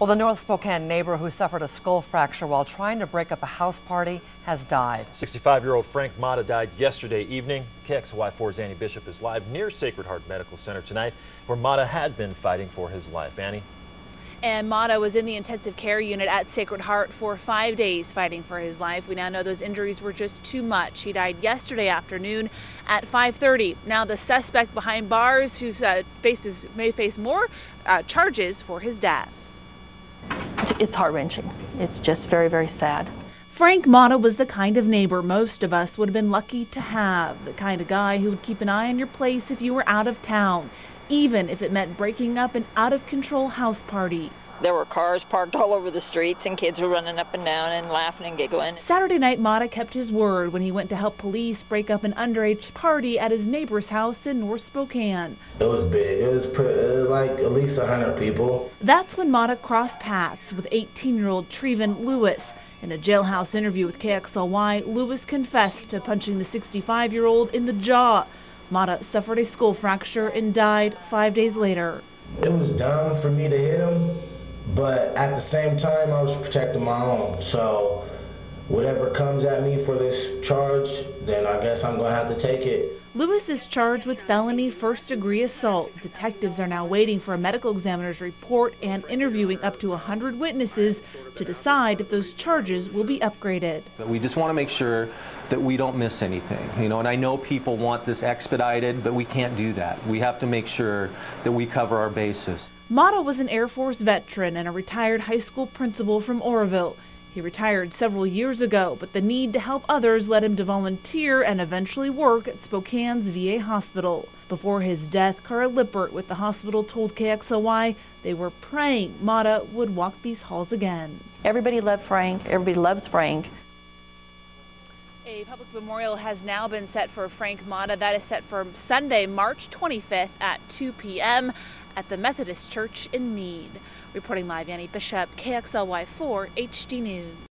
Well, the North Spokane neighbor who suffered a skull fracture while trying to break up a house party has died. 65-year-old Frank Motta died yesterday evening. KXLY4's Annie Bishop is live near Sacred Heart Medical Center tonight, where Motta had been fighting for his life. Annie? And Motta was in the intensive care unit at Sacred Heart for 5 days fighting for his life. We now know those injuries were just too much. He died yesterday afternoon at 5:30. Now the suspect behind bars who may face more charges for his death. It's heart-wrenching. It's just very, very sad. Frank Motta was the kind of neighbor most of us would have been lucky to have. The kind of guy who would keep an eye on your place if you were out of town, even if it meant breaking up an out-of-control house party. There were cars parked all over the streets and kids were running up and down and laughing and giggling. Saturday night, Motta kept his word when he went to help police break up an underage party at his neighbor's house in North Spokane. It was big. It was like at least 100 people. That's when Motta crossed paths with 18-year-old Treven Lewis. In a jailhouse interview with KXLY, Lewis confessed to punching the 65-year-old in the jaw. Motta suffered a skull fracture and died 5 days later. It was dumb for me to hit him, but at the same time, I was protecting my own. So whatever comes at me for this charge, then I guess I'm going to have to take it. Lewis is charged with felony first-degree assault. Detectives are now waiting for a medical examiner's report and interviewing up to 100 witnesses to decide if those charges will be upgraded. We just want to make sure that we don't miss anything, and I know people want this expedited, but we can't do that. We have to make sure that we cover our bases. Motta was an Air Force veteran and a retired high school principal from Oroville. He retired several years ago, but the need to help others led him to volunteer and eventually work at Spokane's VA hospital. Before his death, Cara Lippert with the hospital told KXLY they were praying Motta would walk these halls again. Everybody loved Frank. Everybody loves Frank. A public memorial has now been set for Frank Motta. That is set for Sunday, March 25th at 2 p.m. at the Methodist Church in Meade. Reporting live, Annie Bishop, KXLY4 HD News.